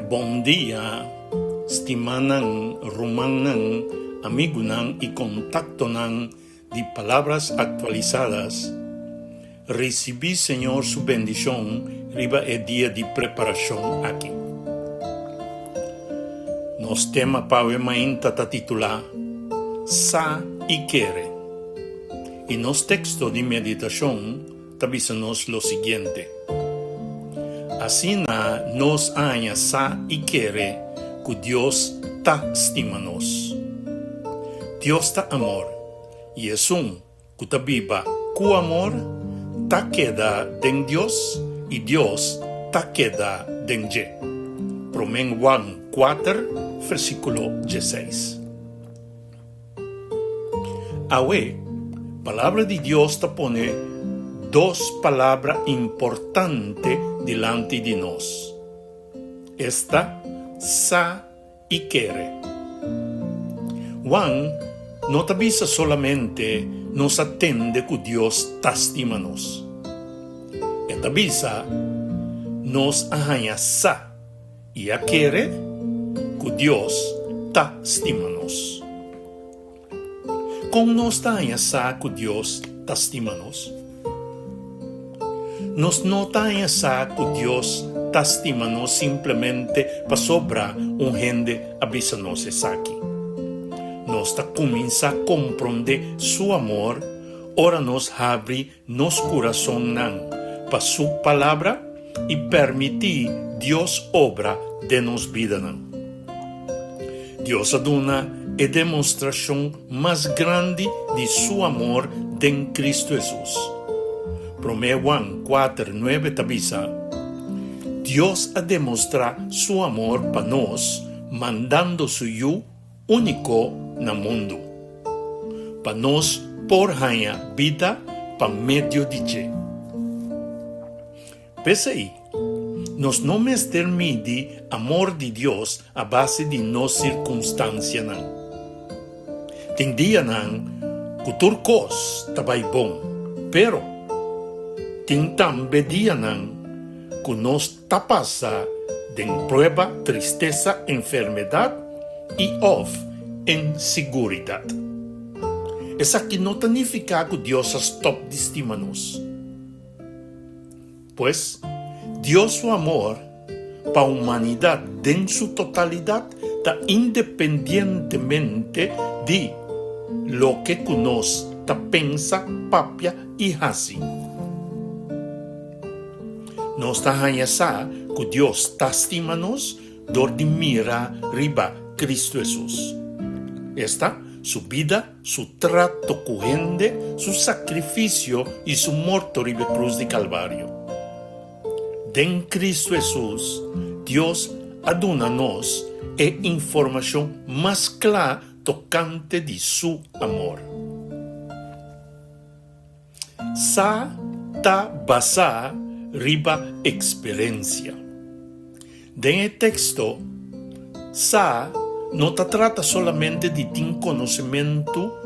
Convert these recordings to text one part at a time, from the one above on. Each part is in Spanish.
Bom dia, stimanang, rumanang, amigo nang y contacto nang de palabras actualizadas. Recibí, Señor, su bendición riba el día de preparación aquí. Nos tema pavemain tata titula Sa y quiere. Y nos texto de meditación tabisanos lo siguiente. Así nos haya sa y quiere que Dios ta estima-nos. Dios ta amor, y es un que ta viva cu amor ta queda den Dios y Dios ta queda den ye. Romanos Juan 4, versículo 16. Ahora, palabra de Dios te pone dos palabras importantes delante de nos. Esta, sa y quiere. Juan no te avisa solamente nos atende que Dios te estima-nos. Te avisa nos haya sa y a quiere que Dios te estima-nos. Con nos haya sa que Dios te estima-nos. Nos nota essa que Deus te estima-nos simplesmente para sobrar gente avisa-nos aqui. Nos ta começa a compreender su amor, ora nos abre nos coração para su palavra e permitir Deus obra de nos vida. Deus aduna a demonstração mais grande de su amor em Cristo Jesus. Romanos Juan 4, 9 te avisa, Dios ha demostrado su amor para nos, mandando su Hijo único en el mundo, para nos por haya vida para medio de che. Pese ahí, nos no mide amor de Dios a base de nos circunstancia. Tem dia que turcos tabay bom, pero tem também dia que nos passa de prueba, tristeza, enfermedade e inseguridade. Essa aqui não significa que Deus stop de estima-nos. Pois, Deus su amor para a humanidade em sua totalidade está independentemente de lo que nos pensa, papia e hace. Nos está que Dios te estima-nos, dor de mira riba Cristo Jesús. Esta, su vida, su trato con gente, su sacrificio y su muerto riba cruz de Calvario. En Cristo Jesús, Dios aduna-nos información más clara tocante de su amor. Sa ta basa riba experiencia. En el texto, sa no te trata solamente de tin conocimiento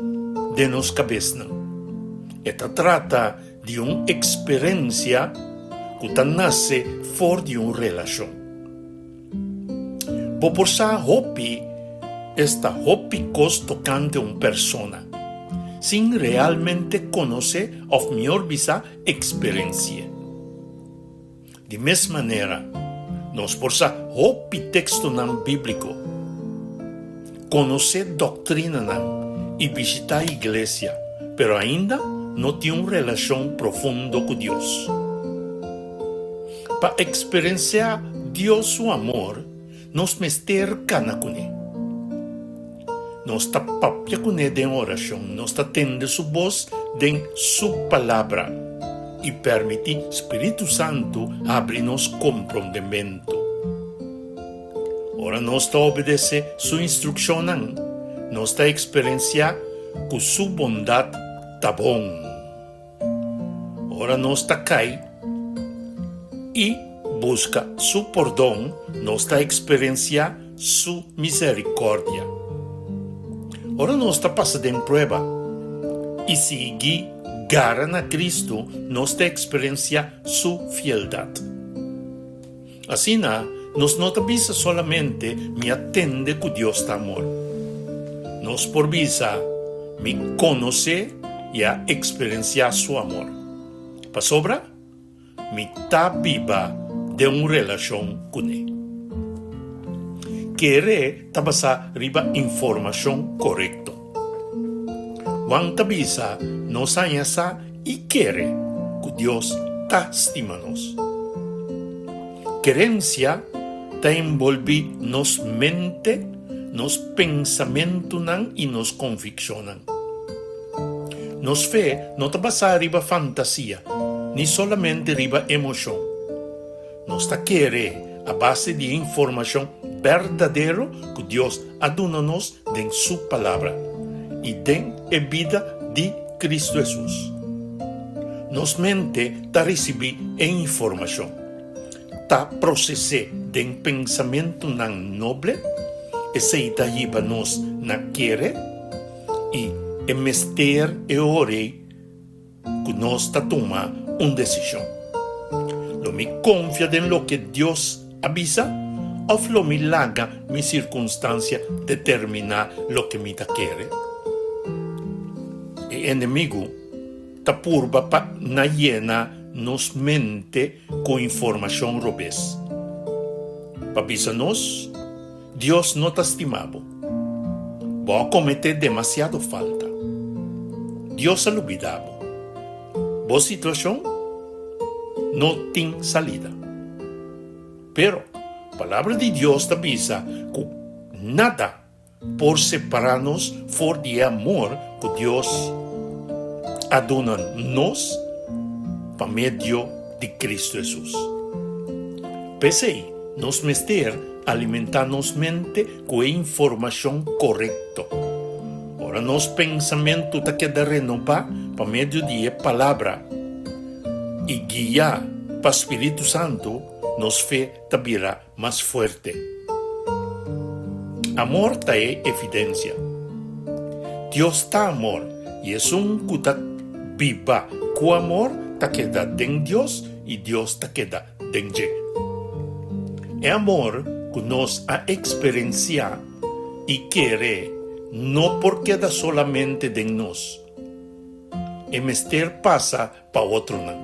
de nos cabeza. Esta trata de una experiencia que nace fuera de una relación. Por sa hopi, esta hopi cos tocante una persona, sin realmente conocer o mejor visa experiencia. De mesma maneira, nós por sa hopi texto bíblico, conhecer doutrina e visitar a igreja, pero ainda não tem uma relação profunda com Deus. Para experienciar Deus seu amor, nós mester cana com Ele. Nós está papia com Ele em oração, nós está tendo sua voz em sua palavra. E permitir Espírito Santo abrir-nos compreendimento. Ora nós está obedecer sua instrução, nós está experienciar que sua bondade está bom. Ora nós está cai e busca seu perdão, nós está experienciar sua misericórdia. Ora nós está passando em prova e seguir gara na Cristo, nos te experiencia su fieldad. Así nos no tabisa solamente me atende que Dios está amor. Nos por visa me conoce y a experienciar su amor. Pa sobra, me está viva de una relación con él. Quiere tabasa riba información correcto. Juan tabisa nos añasa y quiere que Dios ta estima-nos. Querencia ta envolvi nos mente, nos pensamiento y nos conviccionan. Nos fe no tabasa riba fantasía, ni solamente riba emoción. Nos ta quiere a base de información verdadero que Dios aduna-nos en su palabra y den a vida de Cristo Jesús. Nos mente ta recibi información, ta procesé de pensamiento nan noble, ese ta lleva nos na quiere y el mester e ore que nos ta toma una decisión. Lo me confía en lo que Dios avisa, o lo me laga mi circunstancia determina lo que me ta quiere. El enemigo ta purba pa na llena nos mente con información robes. Papisanos, Dios no te estimaba. Va a cometer demasiado falta. Dios se lo olvidaba. Vos situación no tiene salida. Pero palabra de Dios te avisa que nada por separarnos for de amor que Dios adona-nos por medio de Cristo Jesús. Pese nos mester alimentarnos mente con información correcta. Ahora nos pensamiento te queda renovar por medio de palabra y guiar para Espíritu Santo nos fe te virá más fuerte. Amor ta es evidencia. Dios ta amor y es un que ta viva cu amor ta queda en Dios y Dios ta queda en Él. El amor que nos ha experienciado y quiere no por queda solamente de nos. El mester pasa pa otro nan.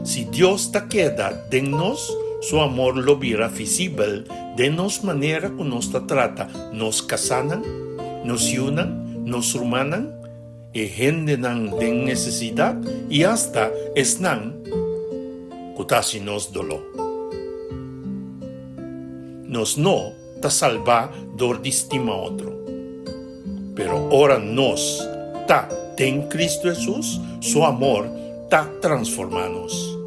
Si Dios ta queda de nos, su amor lo verá visible de nos manera que nos ta trata, nos casanan, nos unan, nos hermanan, y gendenan de necesidad y hasta esnan que nos dolor. Nos no ta salva dor distima otro. Pero ahora nos ta en Cristo Jesús, su amor ta transformanos.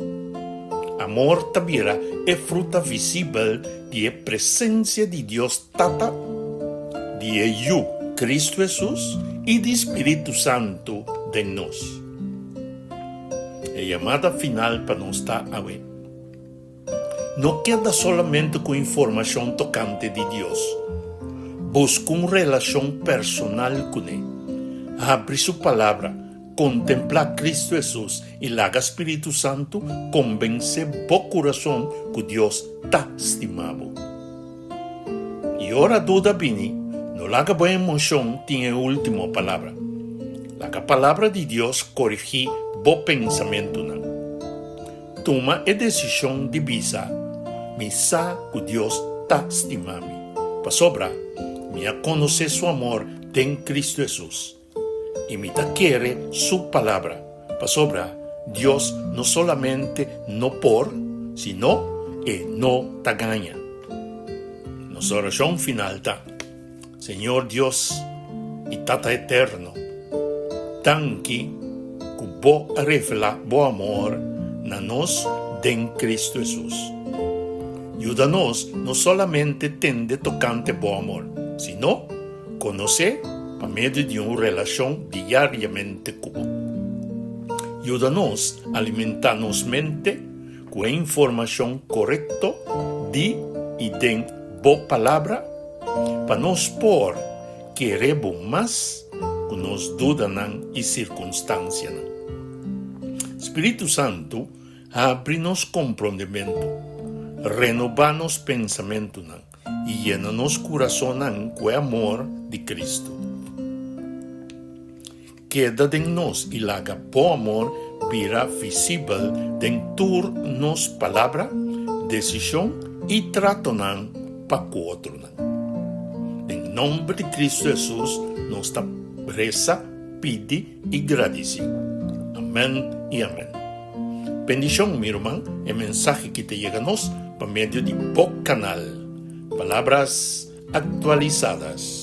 Amor ta vira es fruta visible de presencia de Dios Tata, de Yu, Cristo Jesús y de Espíritu Santo de nos. La llamada final para nos ta hoy. No queda solamente con información tocante de Dios. Busca una relación personal con Él. Abre su palabra, contempla a Cristo Jesús y la Espíritu Santo convence tu corazón que Dios te estimaba. Y ahora duda vini, no la buena emoción tiene última palabra. La palabra de Dios corrige tu pensamiento. Toma la decisión de visa. Me sa que Dios te estima. Pa sobra, me a conocer su amor en Cristo Jesús. Y me ta quiere su palabra. Pa sobra, Dios no solamente no por, sino no ta gana. Nuestra oración final ta. Señor Dios y Tata eterno, tanque que vos revela bo amor na nos en Cristo Jesús. Ayúdanos no solamente tende tocante bo amor, sino conocer por medio de una relación diariamente con vos. Ayúdanos a alimentarnos mente con información correcta de y de bo palabra para nos por queremos más que nos dudan y circunstancias. Espíritu Santo, abre-nos comprendimiento, Renovanos pensamento nan, y llenanos corazón nan con amor de Cristo. Queda en nos y laga po amor vira visible den tur nos palabra, decisión y trato nan pa otro nan. En nombre de Cristo Jesús nos da reza, pide y agradece. Amén y amén. Bendición, mi hermano, el mensaje que te llega a nos por medio de Boc Canal. Palabras actualizadas.